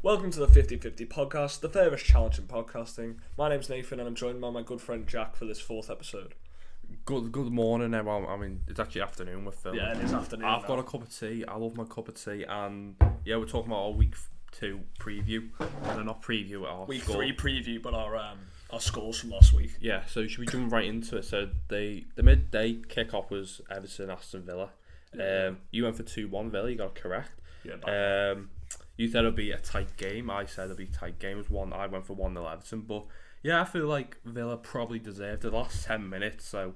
Welcome to the 50/50 podcast, the fairest challenge in podcasting. My name's Nathan and I'm joined by my good friend Jack for this fourth episode. Good morning, everyone. I mean, it's actually afternoon with film. Yeah, it is afternoon. I've got a cup of tea. I love my cup of tea, and yeah, we're talking about our week 2 preview, and not preview our week score. 3 preview, but our scores from last week. Yeah, so should we jump right into it? So the midday kick-off was Everton Aston Villa. You went for 2-1 Villa. You got it correct. Yeah. You said it'd be a tight game. I said it'd be a tight game. It was one. I went for 1-0 Everton, but yeah, I feel like Villa probably deserved the last 10 minutes. So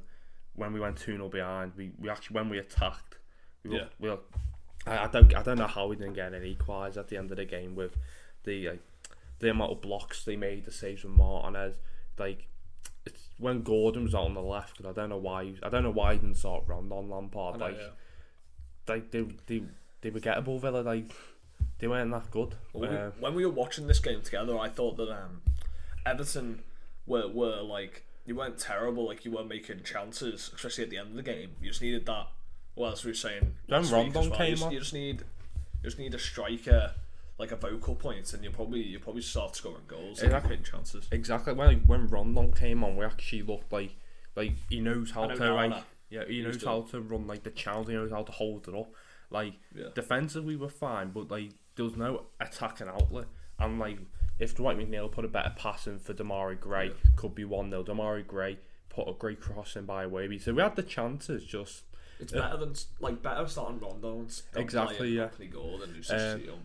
when we went 2-0 behind, we actually, when we attacked, I don't know how we didn't get an equaliser at the end of the game with the amount of blocks they made, the saves from Martinez. Like, it's when Gordon was out on the left, because I don't know why he didn't start Rondon Lampard. They were gettable, Villa. Like, they weren't that good. When we were watching this game together, I thought that Everton were like, you weren't terrible, like you weren't making chances, especially at the end of the game. You just needed that. Well, as we were saying, Then Rondon came on. You just need a striker, like a vocal point, and you probably start scoring goals and creating chances. Exactly. When Rondon came on, we actually looked like he knows how to he knows how to run like the channels. He knows how to hold it up. Defensively we were fine, but like there was no attacking outlet. And like if Dwight McNeil put a better pass in for Demarai Gray, could be 1-0. Demarai Gray put a great cross in by Iwobi. So we had the chances. Just it's better starting Rondon. Exactly. Yeah. Goal than Young.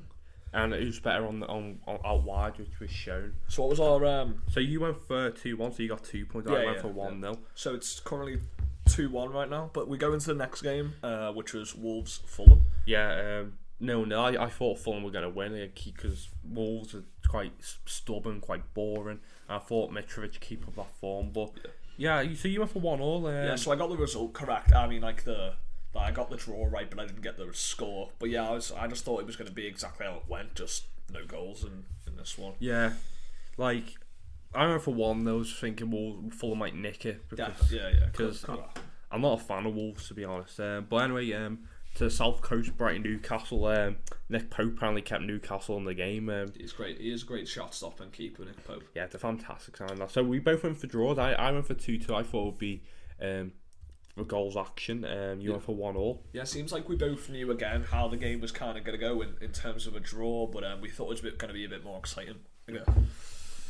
And it was better on out wide, which was shown. So what was our So you went for 2-1, so you got 2 points. I went for 1-0. So it's currently 2-1 right now, but we go into the next game, which was Wolves Fulham. Yeah, no. I thought Fulham were going to win because Wolves are quite stubborn, quite boring. And I thought Mitrovic keep up that form, but yeah. So you went for 1-1. Yeah, so I got the result correct. I mean, I got the draw right, but I didn't get the score. But yeah, I just thought it was going to be exactly how it went, just no goals in this one. Yeah, like I went for 1-0, I was thinking Fulham might nick it. Because I'm not a fan of Wolves, to be honest. But anyway, to the South Coast, Brighton Newcastle. Nick Pope apparently kept Newcastle in the game. He's great. He is a great shot stopping keeper, Nick Pope. Yeah, it's a fantastic sign. So we both went for draws. I went for 2-2. I thought it would be for goals action. You went for 1-1. Yeah, seems like we both knew again how the game was kind of going to go in terms of a draw, but we thought it was going to be a bit more exciting. Yeah.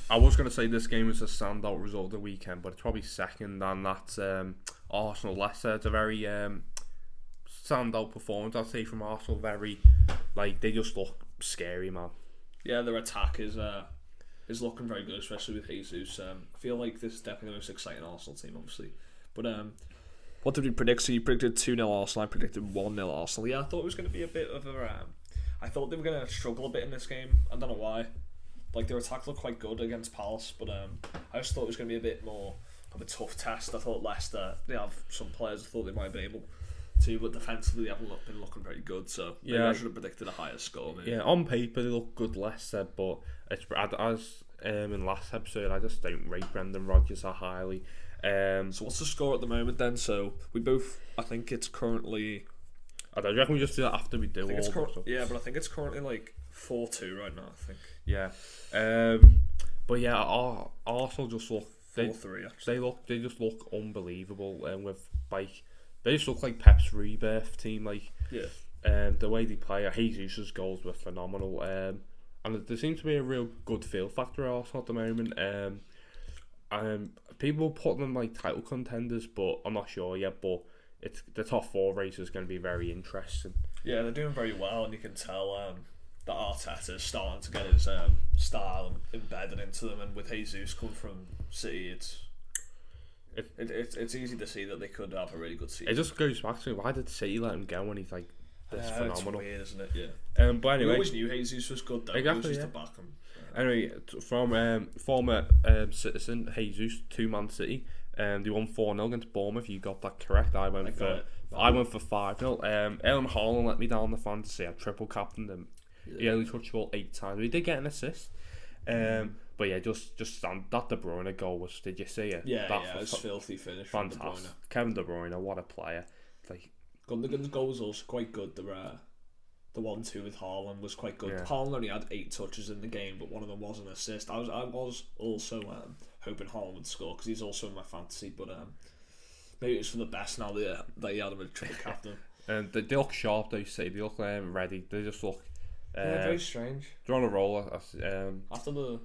I was going to say this game was a standout result of the weekend, but it's probably second, and that's Arsenal-Leicester. It's a very standout performance, I'd say, from Arsenal. Very, they just look scary, man. Yeah, their attack is looking very good, especially with Jesus. I feel like this is definitely the most exciting Arsenal team, obviously. But what did we predict? So you predicted 2-0 Arsenal, I predicted 1-0 Arsenal. Yeah, I thought it was going to be a bit of a... I thought they were going to struggle a bit in this game. I don't know why. Like, their attack looked quite good against Palace, but I just thought it was going to be a bit more of a tough test. I thought Leicester, they have some players I thought they might be able to, but defensively they haven't been looking very good, so maybe I should have predicted a higher score. Maybe. Yeah, on paper they look good, Leicester, but it's, as in last episode, I just don't rate Brendan Rodgers that highly. So what's the score at the moment then? So we both, I think it's currently... I don't reckon we just do that after we do all stuff. Yeah, but I think it's currently like 4-2 right now, I think. Yeah. But yeah, Arsenal just look... 4-3 actually. They just look unbelievable, with they just look like Pep's rebirth team. The way they play, Jesus' goals were phenomenal. And there seems to be a real good feel factor at Arsenal at the moment. People put them like title contenders, but I'm not sure yet. But it's the top 4 race is going to be very interesting. Yeah, they're doing very well, and you can tell that Arteta is starting to get his style embedded into them. And with Jesus coming from City, it's easy to see that they could have a really good season. It just goes back to why did City let him go when he's like this phenomenal? It's weird, isn't it? Yeah. But anyway, we always knew Jesus was good though. Exactly. To back him. Anyway, from former citizen Jesus to Man City, they won 4-0 against Bournemouth. You got that correct. I went for 5-0. Aaron Haaland let me down the fantasy. I triple captained him. He only touched the ball 8 times. He did get an assist. But yeah, just that De Bruyne goal was. Did you see it? Yeah, it was filthy finish. Fantastic. Kevin De Bruyne, what a player! Gundogan's goal was also quite good. the 1-2 with Haaland was quite good. Yeah. Haaland only had 8 touches in the game, but one of them was an assist. I was also hoping Haaland would score because he's also in my fantasy, but maybe it's for the best now that he had him as triple captain. They look sharp, though. Say they look ready. They just look. Yeah, very strange. They're on a roll. After the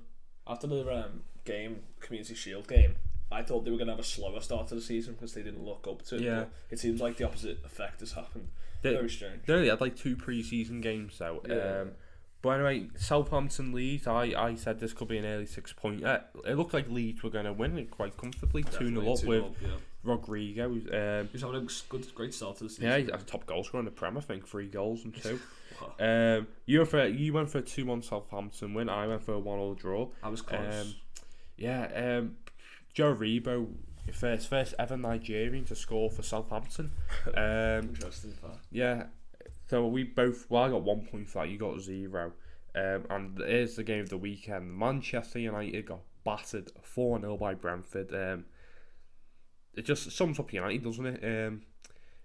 game, Community Shield game, I thought they were going to have a slower start to the season because they didn't look up to it. Yeah. But it seems like the opposite effect has happened. Very strange. They only had like 2 pre-season games though. Yeah. But anyway, Southampton Leeds. I said this could be an early 6-point. It looked like Leeds were going to win it quite comfortably, 2-0 up with Rodrigo. He's having a great start to the season. Yeah, he's a top goal scorer in the Prem. I think 3 goals and 2. Wow. You went for a 2-1 Southampton win. I went for a 1-1 draw. I was close. Joe Rebo, first ever Nigerian to score for Southampton. Interesting fact. Yeah, so I got 1 point for that, you got 0. And here's the game of the weekend. Manchester United got battered 4-0 by Brentford. It just sums up United, doesn't it?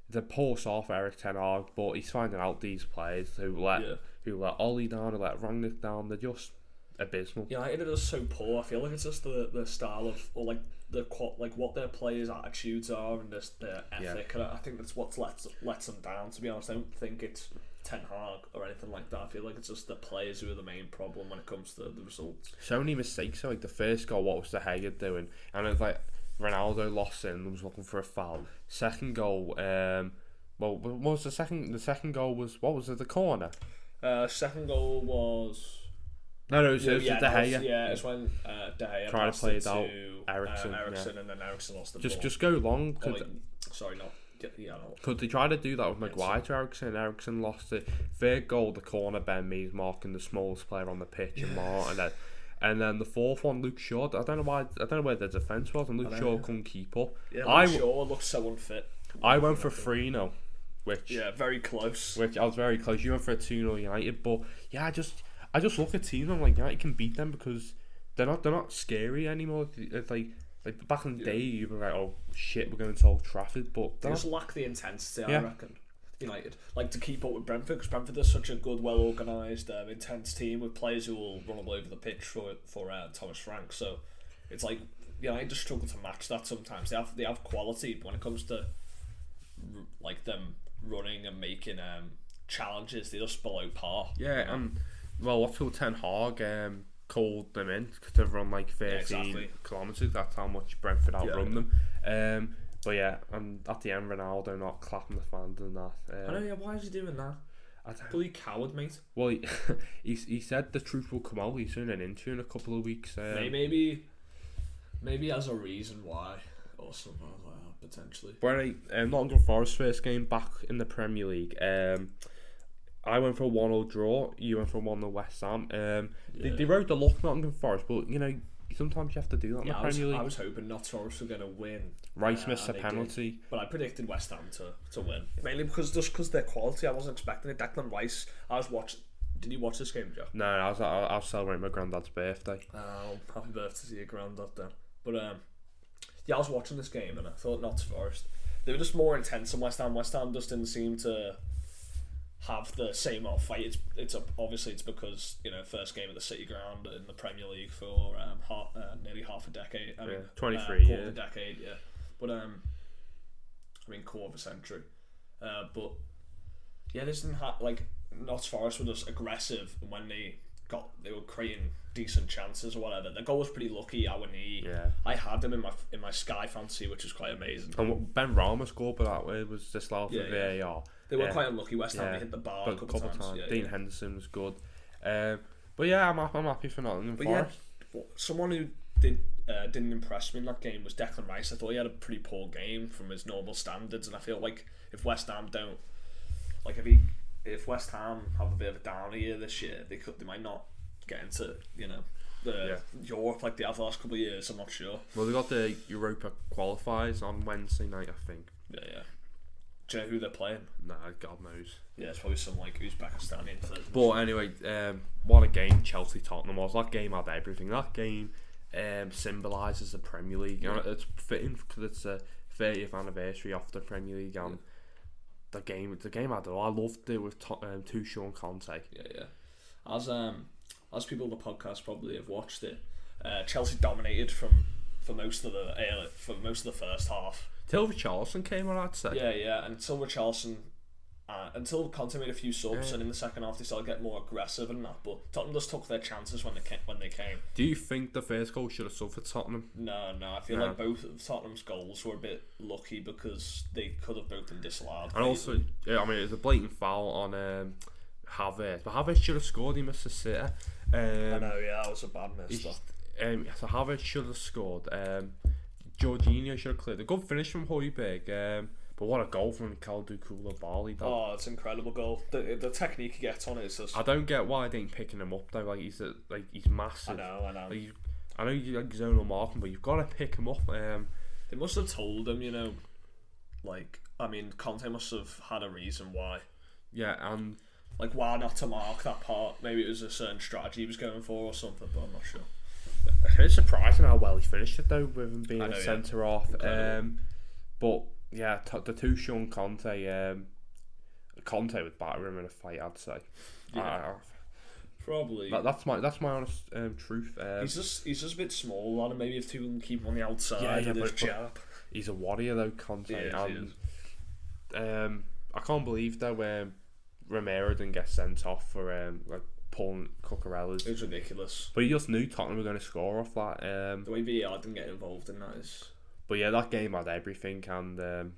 It's a poor start for Eric Ten Hag, but he's finding out these players who let Ollie down, who let Rangnick down. They're just abysmal. United are so poor. I feel like it's just the style of, or like what their players' attitudes are and just their ethic. And I think that's what lets them down. To be honest, I don't think it's Ten Hag or anything like that. I feel like it's just the players who are the main problem when it comes to the results. So many mistakes. So like the first goal, what was De Gea doing? And it's like Ronaldo lost it and was looking for a foul. Second goal, what was the second? The second goal was, what was it? The corner. Second goal was. No, it was De Gea. It's when De Gea trying to play it out. Eriksen, Eriksen, and then Eriksen lost the ball. ball. Just go long. Could they try to do that with Maguire to Eriksen? Eriksen lost it. Third goal, the corner, Ben Mees marking the smallest player on the pitch and then the fourth one, Luke Shaw. I don't know where the defence was, and Luke Shaw couldn't keep up. Yeah, Luke Shaw looked so unfit. I went for 3-0, which very close. Which I was very close. You went for a 2-0 United, but yeah, I just look at teams and I'm like, United can beat them because they're not scary anymore. It's like back in the day, you were like, oh shit, we're going to Old Trafford, but they just lack the intensity. I reckon United like to keep up with Brentford because Brentford is such a good, well organised, intense team with players who will run all over the pitch for Thomas Frank. So it's like United just struggle to match that sometimes. They have quality, but when it comes to like them running and making challenges, they're just below par. Yeah, and well, what's called Ten Hag called them in to run like 13 kilometres. That's how much Brentford outrun them. But yeah, and at the end, Ronaldo not clapping the fans and that. I know. Yeah, why is he doing that? Bloody coward, mate. Well, he said the truth will come out. He's doing an interview in a couple of weeks. Maybe as a reason why, or something like that, potentially. But anyway, Nottingham Forest first game back in the Premier League. I went for a 1-0 draw. You went for a 1-0 West Ham. They wrote the luck Nottingham Forest, but you know sometimes you have to do that in the Premier League. I was hoping Nottingham Forest were going to win. Rice missed a penalty, but I predicted West Ham to win, mainly because their quality. I wasn't expecting it. Declan Rice. I was watching. Did you watch this game, Joe? No, I was celebrating my granddad's birthday. Oh, happy birthday to your granddad then. But I was watching this game and I thought Nottingham Forest, they were just more intense than West Ham. West Ham just didn't seem to have the same old fight. Obviously it's because first game of the City Ground in the Premier League for nearly half a decade. 23 quarter of a decade, yeah. But quarter of a century. But yeah, this didn't have Notts Forest were just aggressive when they were creating decent chances or whatever. The goal was pretty lucky. I had them in my Sky fantasy, which is quite amazing. And Ben Rama scored, but that way was disallowed for VAR. They were quite unlucky. West Ham they hit the bar a couple of times. Dean Henderson was good. But yeah, I'm happy for Nottingham Forest. Yeah, someone who didn't impress me in that game was Declan Rice. I thought he had a pretty poor game from his normal standards, and I feel like if West Ham don't if West Ham have a bit of a down year this year, they might not get into Europe like they have the last couple of years. I'm not sure. Well, they got the Europa qualifiers on Wednesday night, I think. Yeah. Do you know who they're playing? Nah, God knows. Yeah, it's probably some Uzbekistani. But anyway, what a game Chelsea Tottenham was. That game had everything. That game symbolises the Premier League. It's fitting because it's the 30th anniversary of the Premier League, and the game I do. I loved it with Tuchel and Conte. Yeah. As people on the podcast probably have watched it, Chelsea dominated for most of the first half. Till Richarlison came on, I'd say. Yeah, until Richarlison, until Conte made a few subs, and in the second half they started getting more aggressive and that. But Tottenham just took their chances when they came. Do you think the first goal should have suffered Tottenham? No, I feel like both of Tottenham's goals were a bit lucky because they could have both been disallowed. And also, it was a blatant foul on Havertz, but Havertz should have scored. He missed the sitter. I know, that was a bad miss. So Havertz should have scored. Jorginho should have cleared. A good finish from Højbjerg. But what a goal from Kalidou Koulibaly. Oh, it's an incredible goal. The technique he gets on it is just... I don't get why they ain't picking him up though. He's massive. I know. I know you like zonal marking, but you've got to pick him up. They must have told him, Conte must have had a reason why. Yeah, and why not to mark that part? Maybe it was a certain strategy he was going for or something, but I'm not sure. It's surprising how well he finished it though, with him being a centre off. But yeah, the Tuchel and Conte. Conte would batter him in a fight, I'd say. Yeah. Probably. That's my honest truth. He's just a bit small, and maybe if two can keep him on the outside with his jab. He's a warrior though, Conte. He is. I can't believe though Romero didn't get sent off for pulling Cucurella's. It was ridiculous. But he just knew Tottenham were going to score off that. The way VAR didn't get involved in that is... But yeah, that game had everything, and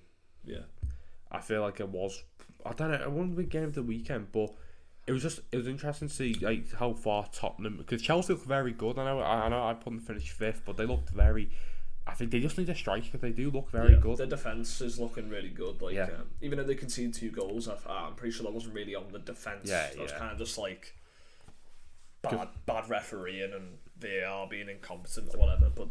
I feel like it was... I don't know, it wasn't a big game of the weekend, but it was interesting to see how far Tottenham... Because Chelsea looked very good. I know I put them finish 5th, but they looked very... I think they just need a striker. They do look very good. Their defence is looking really good. Even though they conceded 2 goals, I'm pretty sure that wasn't really on the defence. It was kind of just bad refereeing and VAR being incompetent or whatever. But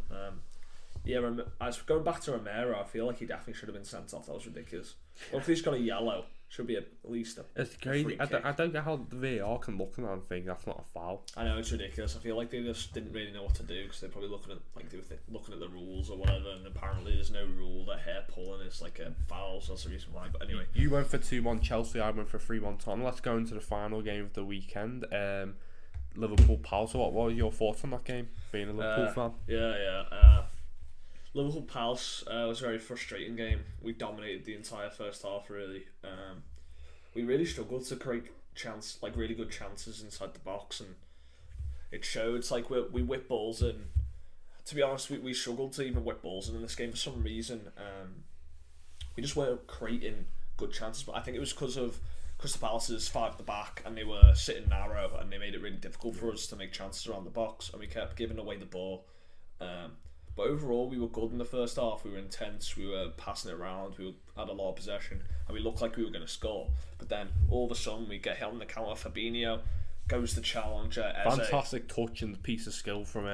as going back to Romero, I feel like he definitely should have been sent off. That was ridiculous. Well, if he's got a yellow, should be at least a... It's crazy. I don't get how the VAR can look at that and think that's not a foul. I know, it's ridiculous. I feel like they just didn't really know what to do because they're probably looking at the rules or whatever, and apparently there's no rule that hair pulling is like a foul, so that's the reason why. But anyway, you went for 2-1 Chelsea, I went for 3-1 Tottenham. Let's go into the final game of the weekend. Liverpool Palace. What were your thoughts on that game, being a Liverpool fan? Liverpool Palace was a very frustrating game. We dominated the entire first half, really. We really struggled to create really good chances inside the box, and it showed. It's like we whip balls in. To be honest, we struggled to even whip balls in this game for some reason. We just weren't creating good chances, but I think it was because of Crystal Palace's 5 at the back, and they were sitting narrow, and they made it really difficult for us to make chances around the box, and we kept giving away the ball. But overall, we were good in the first half. We were intense. We were passing it around. We had a lot of possession, and we looked like we were going to score. But then all of a sudden, we get hit on the counter. Fabinho goes to challenge Eze. Fantastic touch and piece of skill from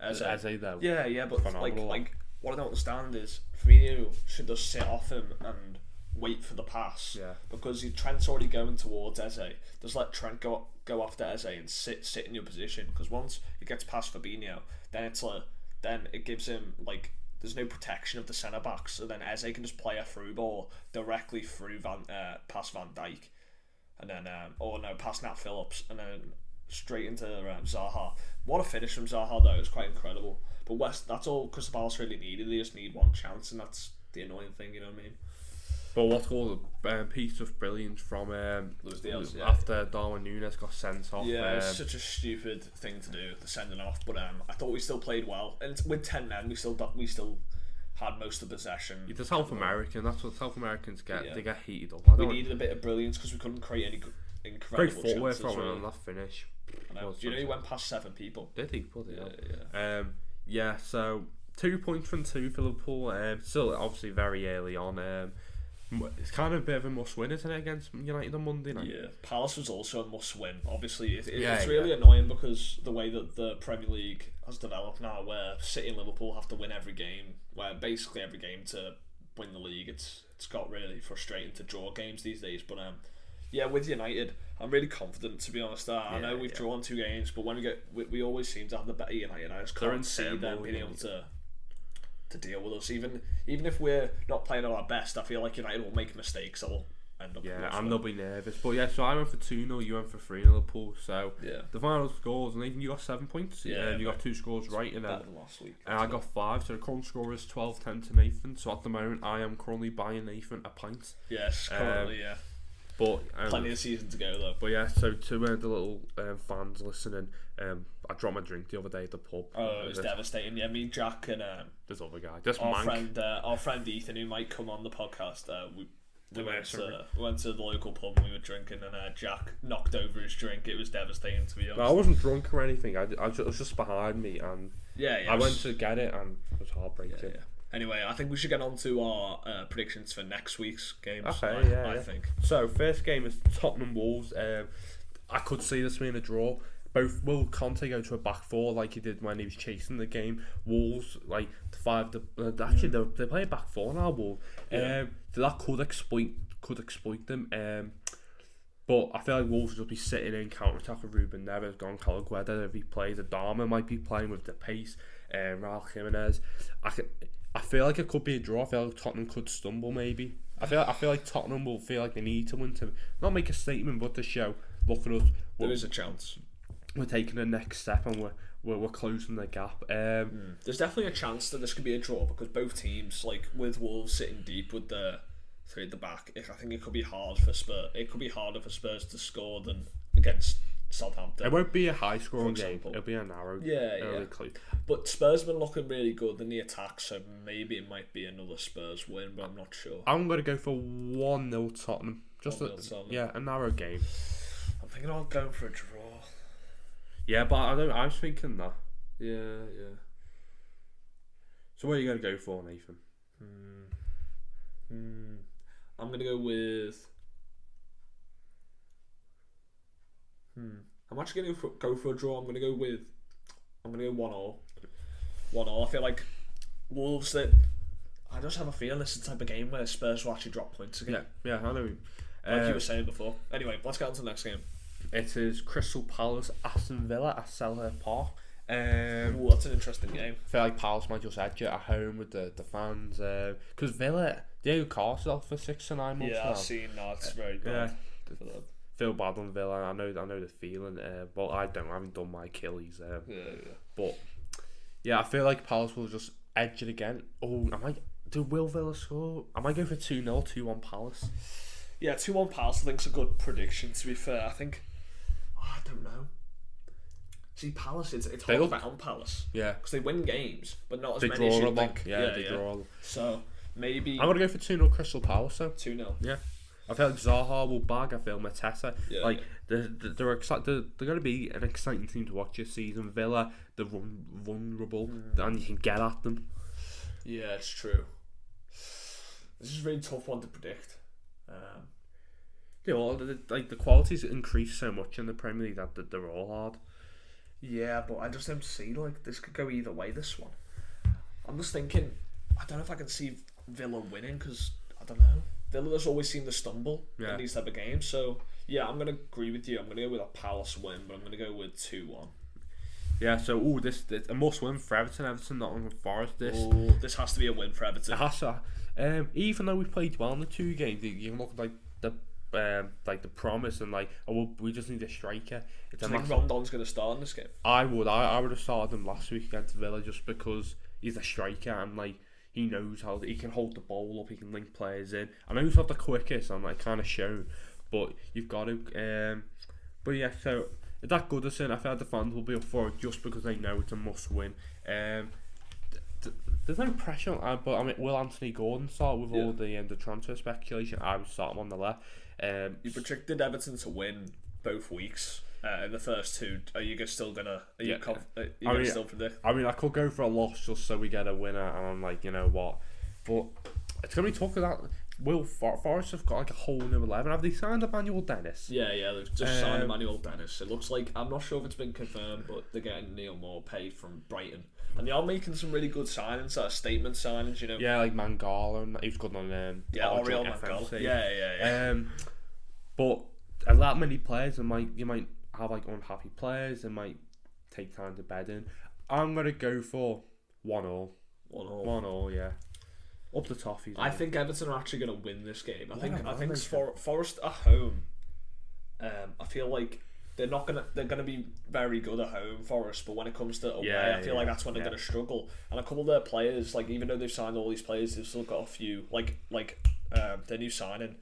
Eze though. Yeah, but like what I don't understand is Fabinho should just sit off him and wait for the pass. Yeah. Because Trent's already going towards Eze. Just let Trent go after Eze and sit in your position. Because once it gets past Fabinho, then it gives him there's no protection of the centre backs, so then Eze can just play a through ball directly through past Van Dijk, and then past Nat Phillips, and then straight into Zaha. What a finish from Zaha though! It's quite incredible. But that's all Crystal Palace really needed. They just need one chance, and that's the annoying thing. You know what I mean? But what's called a piece of brilliance from Luis Diaz, after Darwin Núñez got sent off. Yeah, it's such a stupid thing to do, the sending off. But I thought we still played well, and with 10 men, we still had most of the possession. The South American, that's what South Americans get. Yeah. They get heated up. We needed a bit of brilliance because we couldn't create any incredible chances. Great footwork from him on that finish. Do you know he went past 7 people? Did he? Yeah. So 2 points from 2 for Liverpool. Still, obviously, very early on. It's kind of a bit of a must-win, isn't it, against United on Monday night? Yeah, Palace was also a must-win. Obviously, it's really annoying because the way that the Premier League has developed now, where City and Liverpool have to win every game, where basically every game to win the league, it's got really frustrating to draw games these days. But with United, I'm really confident, to be honest. I know we've drawn 2 games, but when we always seem to have the better United. I just can't see them being able to deal with us, even if we're not playing at our best. I feel like United will make mistakes that will end up. Yeah, lost and one. they'll be nervous. But yeah, so I went for 2-0, you went for 3-0 Liverpool. So Yeah. the final scores, Nathan, you got 7 points. Yeah, and you got 2 scores right, and then Better than last week. and I got 5. So the current score is 12-10 to Nathan. So at the moment, I am currently buying Nathan a pint. Yes, currently, yeah. But Plenty of season to go though. But yeah, so to the little fans listening, I dropped my drink the other day at the pub. Oh, it was devastating. Yeah, me, Jack, and This other guy, this our mank. friend Ethan, who might come on the podcast. We went sorry. to the local pub and we were drinking, and Jack knocked over his drink. It was devastating, to be honest. No, I wasn't drunk or anything. I was just behind me, and Yeah, I went to get it, and it was heartbreaking. Yeah. Anyway, I think we should get on to our predictions for next week's games. Okay, I think. So first game is Tottenham Wolves. I could see this being a draw. Both will Conte go to a back four like he did when he was chasing the game. Wolves like they play a back four now. Wolves. Yeah. So that could exploit them. But I feel like Wolves will be sitting in counter attack with Ruben Neves, Gonçalo Guedes if he plays. Adama might be playing with the pace. Raul Jimenez. I feel like it could be a draw. I feel like Tottenham could stumble maybe. I feel like Tottenham will feel like they need to win to not make a statement but to show, look at us. There is a chance. We're taking the next step and we're closing the gap. There's definitely a chance that this could be a draw because both teams, like with Wolves sitting deep with the three at the back, I think it could be hard for Spurs. It could be harder for Spurs to score than against Southampton. It won't be a high scoring For game. example. It'll be a narrow. Yeah. Close. But Spurs have been looking really good in the attack, so maybe it might be another Spurs win, but I'm not sure. I'm gonna go for 1-0 Tottenham. Just 1-0 Tottenham. Yeah, a narrow game. I'm thinking I'll go for a draw. Yeah, but I was thinking that. Yeah. So what are you gonna go for, Nathan? I'm gonna go with. I'm actually gonna go for a draw. I'm gonna go 1-0. 1-0. I feel like Wolves. I just have a feeling this is the type of game where Spurs will actually drop points again. Yeah, I know. Like you were saying before. Anyway, let's get on to the next game. It is Crystal Palace, Aston Villa at Selhurst Park. Ooh, that's an interesting game. I feel like Palace might just edge it at home with the fans. Because Villa, Diego Costa out for 6 to 9 months Yeah, now. I've seen that. It's very bad for them. Feel bad on Villa. I know the feeling. But I haven't done my Achilles. Yeah. But yeah, I feel like Palace will just edge it again. Oh, will Villa score? I might go for 2-0, 2-1 Palace. Yeah, 2-1 Palace I think's a good prediction, to be fair. I think... I don't know. See, Palace, it's hard to bet on Palace. Yeah. Because they win games, but not as They many as draw a you lot. think. Yeah, they draw a lot. So, maybe... I'm going to go for 2-0 Crystal Palace, though. 2-0. Yeah. I feel like Zaha will bag. I feel Mateta. Yeah, they're excited. They're going to be an exciting team to watch this season. Villa, they're vulnerable, and you can get at them. Yeah, it's true. This is a really tough one to predict. Yeah, well, the quality's increased so much in the Premier League that they're all hard. Yeah, but I just don't see this could go either way. This one, I'm just thinking. I don't know if I can see Villa winning because I don't know. Villa has always seemed to stumble in these type of games. So yeah, I'm gonna agree with you. I'm gonna go with a Palace win, but I'm gonna go with 2-1. Yeah. So this a must win for Everton. Everton, Nottingham Forest. This has to be a win for Everton. It has to. Even though we played well in the 2 games, you can look like the promise and we just need a striker. Do you think Rondon's going to start in this game? I would have started him last week against Villa just because he's a striker and he knows how he can hold the ball up, he can link players in. I know he's not the quickest and kind of shown, but you've got to. But yeah, so that Goodison, I feel like the fans will be up for it just because they know it's a must win. There's no pressure on, but I mean, will Anthony Gordon start with all the transfer speculation? I would start him on the left. You predicted Everton to win both weeks in the first 2. Are you still gonna? Still predict? I mean, I could go for a loss just so we get a winner, and I'm like, you know what? But it's gonna be tough about. Will Forest have got a whole new 11? Have they signed Emmanuel Dennis? Yeah, they've just signed Emmanuel Dennis. It looks like, I'm not sure if it's been confirmed, but they're getting Neil Maupay from Brighton. And they are making some really good signings, statement signings, you know. Yeah, like Mangala, and he was good on Oriol Mangala. Yeah. But a lot many players, you might have unhappy players, and might take time to bed in. I'm gonna go for 1-1. 1-1. 1-1, yeah. Up the toffees. I think Everton are actually going to win this game. I think amazing. Forest at home. I feel like they're gonna be very good at home, Forest, but when it comes to away, I feel like that's when they're gonna struggle. And a couple of their players, like even though they've signed all these players, they've still got a few like their new signing.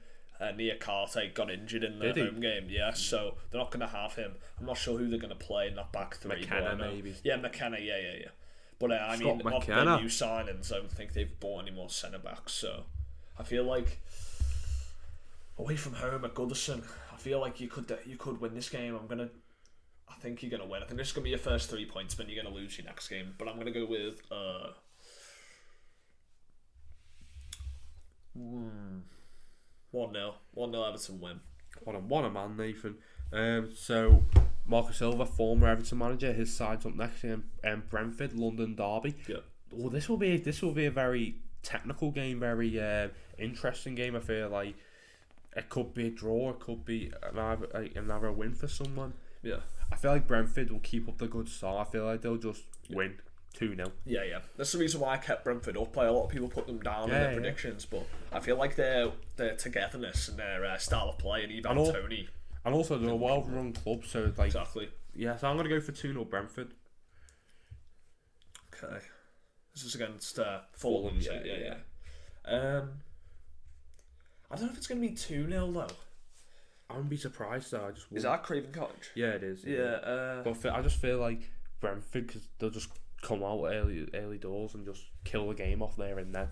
Nia Karte got injured in the home game, so they're not going to have him. I'm not sure who they're going to play in that back three. McKenna, maybe. Yeah, McKenna, yeah. But I mean, of the new signings, I don't think they've bought any more centre backs. So I feel like away from home at Goodison, I feel like you could win this game. I think you're gonna win. I think this is gonna be your first 3 points, then you're gonna lose your next game. But I'm gonna go with 1-0. 1-0 Everton win. What a man, Nathan. So Marco Silva, former Everton manager, his side's up next in Brentford, London derby. Yeah. Well, this will be a very technical game, very interesting game. I feel like it could be a draw, it could be another win for someone. Yeah. I feel like Brentford will keep up the good start. I feel like they'll just win 2-0. Yeah. That's the reason why I kept Brentford up. A lot of people put them down in their predictions, but I feel like their togetherness and their style of play and even Tony. And also they're a well-run club, so like exactly. Yeah, so I'm gonna go for 2-0 Brentford. Okay. This is against Fulham. Yeah. I don't know if it's gonna be 2-0 though. I wouldn't be surprised though. Is that Craven Cottage? Yeah, it is. Yeah. But I just feel like Brentford, because they'll just come out early doors and just kill the game off there and then.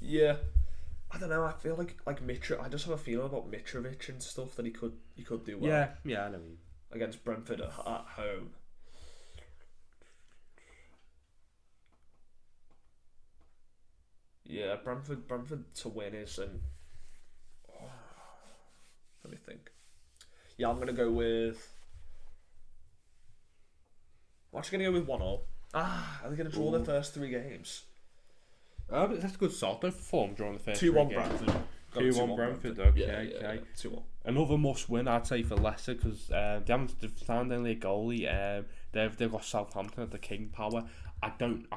Yeah. I don't know. I feel like I just have a feeling about Mitrovic and stuff that he could do well. Yeah, I know what you mean. Against Brentford at home. Yeah, Brentford to win is let me think. Yeah, I'm gonna go with. I'm actually gonna go with 1-0. Are they gonna draw their first 3 games? But that's a good start though for Fulham drawing the first 2-1 Brentford. 2-1 Brentford. Okay, yeah, okay. 2-1. Another must win, I'd say, for Leicester, because they've signed only a goalie. They've got Southampton at the King Power. I don't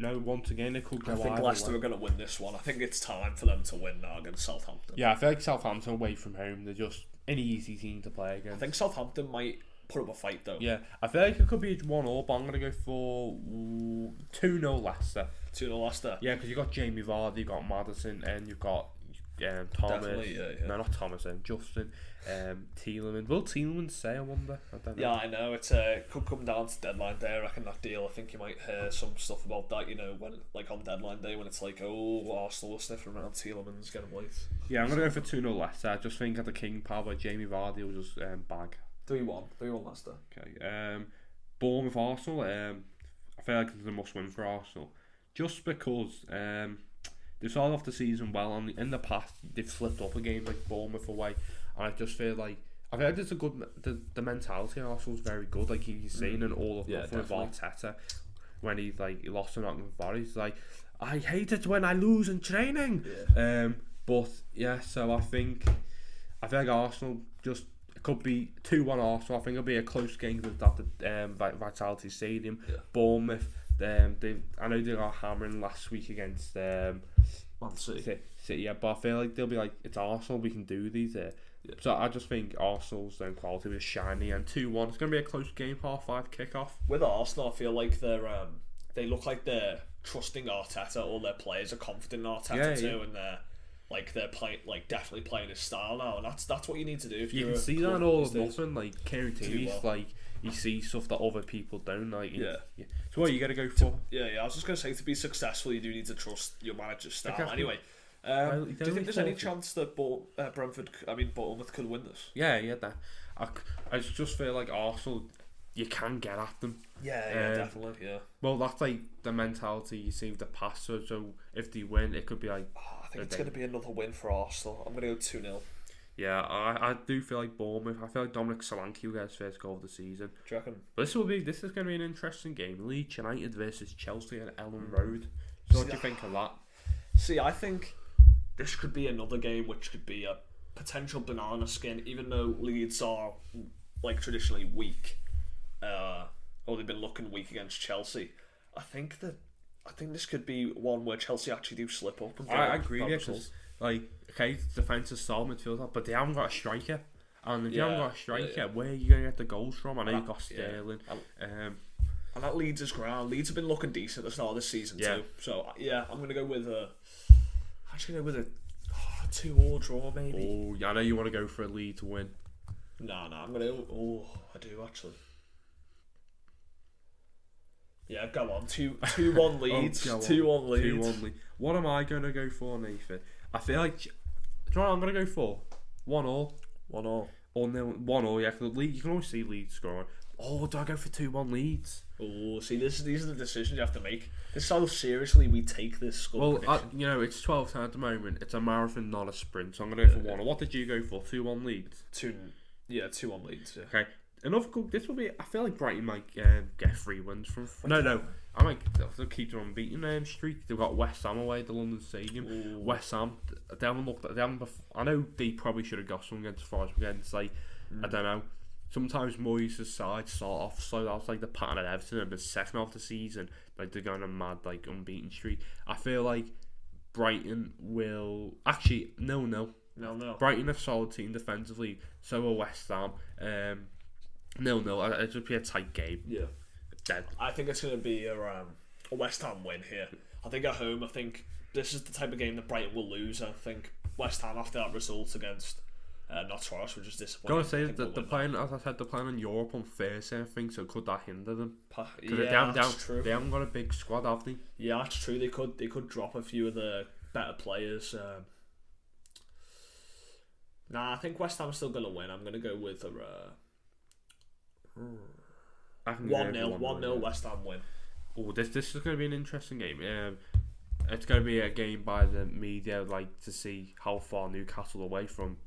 know. Once again, it could go. I think Leicester are going to win this one. I think it's time for them to win now against Southampton. Yeah, I feel like Southampton away from home, they're just an easy team to play against. I think Southampton might put up a fight though. Yeah, I feel like it could be 1-1, but I'm going to go for 2-0 Leicester. 2-0 Leicester. Yeah, because you've got Jamie Vardy, you've got Maddison, and you've got Thomas. Yeah. No, not Thomas. Justin. Tielemans. Will Tielemans say? I wonder. I don't know. Yeah, I know. It could come down to deadline day. I reckon that deal. I think you might hear some stuff about that. You know, when like on deadline day when it's like, oh, Arsenal are sniffing around Tielemans, get him late. Yeah, I'm gonna go for 2-0 Leicester. I just think at the King Power, Jamie Vardy will just bag. 3-1 Leicester. Okay. Bournemouth Arsenal. I feel like it's a must win for Arsenal, just because they started off the season well, and in the past they've slipped up a game like Bournemouth away, and I just feel like there's a good the mentality in Arsenal's very good. Like he's saying in all of nothing with Arteta when he lost to Nottingham Forest. He's like, I hate it when I lose in training. Yeah. But yeah, so I feel like Arsenal just. It could be 2-1 Arsenal. I think it'll be a close game with that Vitality Stadium. Yeah. Bournemouth. I know they got hammering last week against Man City. Yeah, but I feel like they'll be like, it's Arsenal, we can do these here. Yeah. So I just think Arsenal's quality was shiny, and 2-1. It's going to be a close game, 5:30 kickoff. With Arsenal, I feel like they look like they're trusting Arteta. All their players are confident in Arteta too, and they're playing, definitely playing his style now, and that's what you need to do. If you can see that in all of nothing. Like Kieran Tierney's he sees stuff that other people don't. Yeah. So what you got to go for? Yeah. I was just gonna say, to be successful, you do need to trust your manager's style. Okay. Anyway, do you think there's any chance that Bournemouth could win this? Yeah. I just feel like Arsenal, you can get at them. Yeah, definitely. Yeah. Well, that's like the mentality you see with the past. So if they win, it could be like. I think it's going to be another win for Arsenal. I'm going to go 2-0. Yeah, I do feel like Bournemouth. I feel like Dominic Solanke will get his first goal of the season. Do you reckon? But this is going to be an interesting game. Leeds United versus Chelsea at Ellen Road. So what do you think of that? See, I think this could be another game which could be a potential banana skin, even though Leeds are traditionally weak. Or they've been looking weak against Chelsea. I think I think this could be one where Chelsea actually do slip up. And I agree with you, because, like, okay, defence is solid midfielder, but they haven't got a striker. And if you haven't got a striker, where are you going to get the goals from? I know you've got Sterling. And that Leeds is ground. Leeds have been looking decent at the start of this season too. So I'm gonna go with a. I'm actually gonna go with a 2-2 draw maybe. Oh, yeah, I know you want to go for a lead to win. No, I'm gonna. Oh, I do actually. Yeah, go on. 2-1 Leeds. 2-1 Leeds. 2-1 Leeds. What am I going to go for, Nathan? I feel like. Do you know what I'm going to go for? 1-1. 1-1. Or 1-1, yeah, because you can always see Leeds scoring. Oh, do I go for 2-1 Leeds? Oh, see, these are the decisions you have to make. This is how seriously we take this score. Well, it's 12 at the moment. It's a marathon, not a sprint. So I'm going to go for 1. What did you go for? 2-1 Leeds? 2-1 Leeds, yeah. Okay. Another good. This will be. I feel like Brighton might get 3 wins from. No. I might they'll keep their unbeaten streak. They've got West Ham away at the London Stadium. Ooh. West Ham. They haven't looked. I know they probably should have got some against Forest against. Like I don't know. Sometimes Moyes' side start off slow. That was like the pattern at Everton in the second half of the season. Like they're going a mad like unbeaten streak. I feel like Brighton will actually no. Brighton are a solid team defensively. So are West Ham. 0-0. It'll be a tight game. Yeah. Dead. I think it's going to be a West Ham win here. I think at home, this is the type of game that Brighton will lose. I think West Ham, after that result against Notts Forest, which is disappointing. Gotta say that they're playing, as I said, they're playing in Europe on Thursday, I think, so could that hinder them? That's true. They haven't got a big squad, have they? Yeah, that's true. They could drop a few of the better players. I think West Ham's still going to win. I'm going to go with a 1-0 West Ham win. Oh, this is going to be an interesting game. It's going to be a game by the media, like to see how far Newcastle away from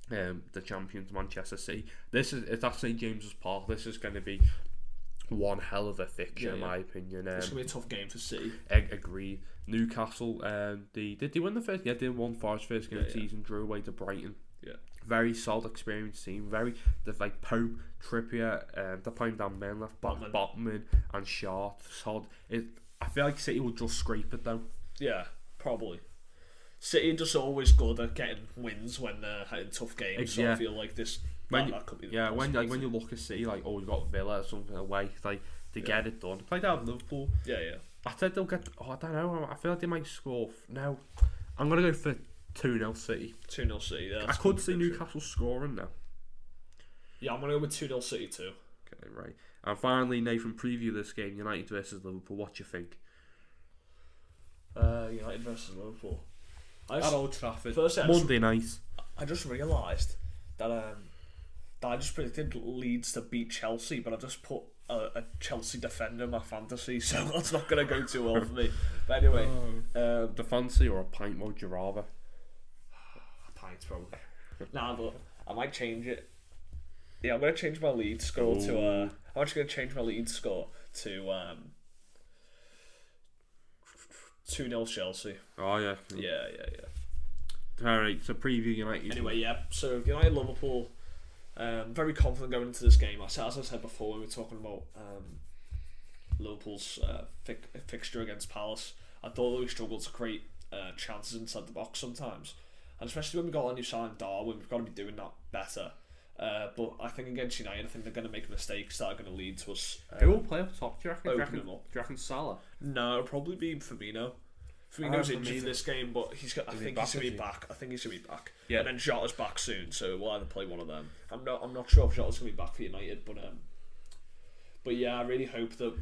the champions Manchester City. It's at St James's Park. This is going to be one hell of a fixture, in my opinion. It's going to be a tough game for City. Agreed. Newcastle, did they win the first? Yeah, they won Forest's first game of the season, drew away to Brighton. Yeah. Very solid, experienced team. They're like Pope, Trippier, they're playing down men left, Botman and Shaw. Solid. I feel like City will just scrape it though. Yeah, probably. City are just always good at getting wins when they're having tough games. So I feel like this. That could be when you look at City, like you've got Villa or something away, like they get it done. Like that with Liverpool. Yeah. I said they'll get. I don't know. I feel like they might score. No, I'm gonna go for 2-0 City. 2-0 City. Yeah, I could see Newcastle scoring now. Yeah, I'm gonna go with 2-0 City too. Okay, right. And finally, Nathan, preview this game: United versus Liverpool. What do you think? United versus Liverpool. At Old Trafford. Firstly, Monday night. I just realised that I just predicted Leeds to beat Chelsea, but I just put a Chelsea defender in my fantasy, so that's not going to go too well for me. But anyway, the fancy or a pint, what would you rather? A pint, probably. But I might change it. Yeah, I'm going to change my lead score to. I'm actually going to change my lead score to 2-0 Chelsea. Oh yeah. Yeah. Alright, so preview United. Anyway, yeah. So United Liverpool. Very confident going into this game. As I said before, we were talking about Liverpool's fixture against Palace. I thought that we struggled to create chances inside the box sometimes, and especially when we got a new signing Darwin, we've got to be doing that better. But I think against United, I think they're going to make mistakes that are going to lead to us. Who will play up top? Do you reckon? Them up. Do you reckon Salah? No, it'll probably be Firmino. Firmino's injured for this game, but I think he's going to be back. I think he's going to be back. Yeah. And then Jota's back soon, so we'll either play one of them. I'm not sure if Jota's going to be back for United, but yeah, I really hope that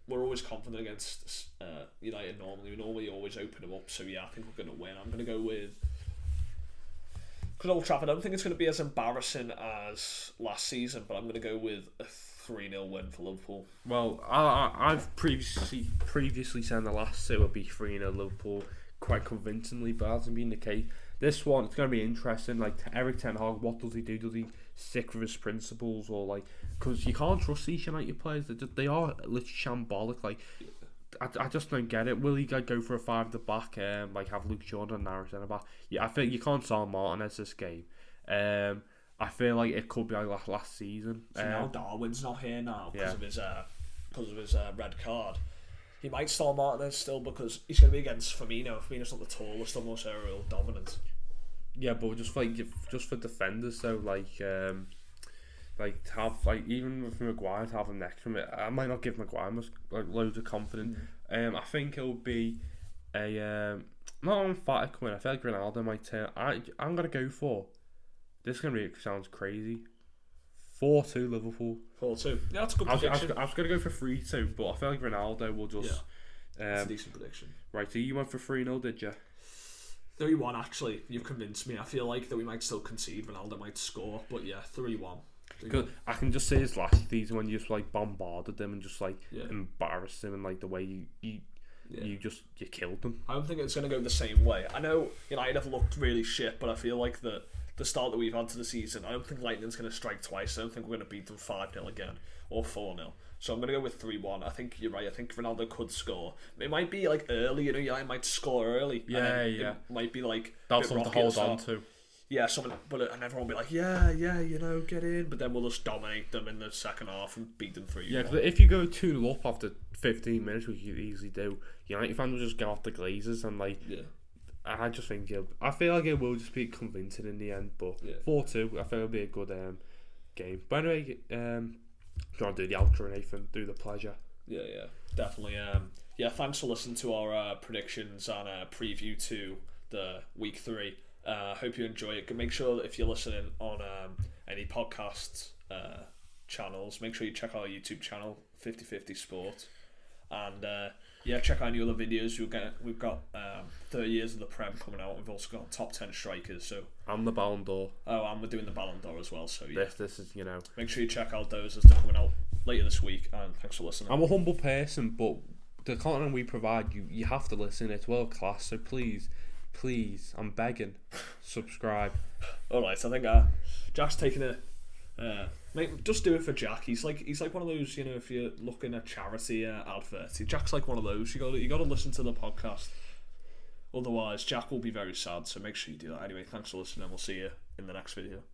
we're always confident against United normally. We normally always open them up, so yeah, I think we're going to win. I'm going to go with. Because Old Trafford, I don't think it's going to be as embarrassing as last season, but I'm going to go with a 3-0 win for Liverpool. Well, I've previously said the last two would be 3-0 Liverpool quite convincingly, but that hasn't been the case. This one, it's going to be interesting. Like Eric Ten Hag, what does he do? Does he stick with his principles, or like, because you can't trust these United players? They are literally shambolic. Like, I just don't get it. Will he go for a 5 at the back? Like have Luke Jordan and Harris in the back? Yeah, I think you can't sell Martinez this game. I feel like it could be like last season. So now Darwin's not here now because of his red card. he might start Martinez still because he's going to be against Firmino. Firmino's not the tallest or most aerial dominant. Yeah, but just for defenders, so to have even with Maguire to have him next to him, I might not give Maguire loads of confidence. I think it'll be a not emphatic win. I feel like Ronaldo might turn. I'm gonna go for. This is gonna be sounds crazy. 4-2 Liverpool. 4-2. Yeah, that's a good prediction. I was gonna go for 3-2, but I feel like Ronaldo will just. That's a decent prediction. Right, so you went for 3-0, did you? 3-1 actually. You've convinced me. I feel like that we might still concede. Ronaldo might score, but yeah, 3-1. Because I can just say his last season when you just like bombarded them and just like embarrassed him and like the way you killed them. I don't think it's going to go the same way. I know United have looked really shit, but I feel like the start that we've had to the season, I don't think Lightning's going to strike twice. I don't think we're going to beat them 5-0 again or 4-0. So I'm going to go with 3-1. I think you're right. I think Ronaldo could score. It might be like early, United might score early. Yeah. It might be like that's something to hold on to. Yeah, and everyone will be like, yeah, get in. But then we'll just dominate them in the second half and beat them 3-1. Yeah, because if you go 2-0 up after 15 minutes, which you easily do, United fans will just get off the glazes and I just think I feel like it will just be convincing in the end. But 4-2, I feel it'll be a good game. But anyway, do you want to do the outro, Nathan? Do the pleasure. Yeah, definitely. Thanks for listening to our predictions and preview to the week 3. Hope you enjoy it. Make sure that if you're listening on any podcast channels, make sure you check out our YouTube channel, 50/50 Sport, and check out any other videos. We've got 30 years of the Prem coming out. We've also got top 10 strikers. So I'm the Ballon d'Or. Oh, and we're doing the Ballon d'Or as well. So yeah, this is Make sure you check out those as they're coming out later this week. And thanks for listening. I'm a humble person, but the content we provide, you have to listen. It's world class. So please, I'm begging, subscribe. Alright, I think Jack's taking a mate, just do it for Jack. He's like one of those, if you're looking at charity adverts, Jack's like one of those. You got to listen to the podcast, otherwise Jack will be very sad. So make sure you do that. Anyway, thanks for listening, and we'll see you in the next video.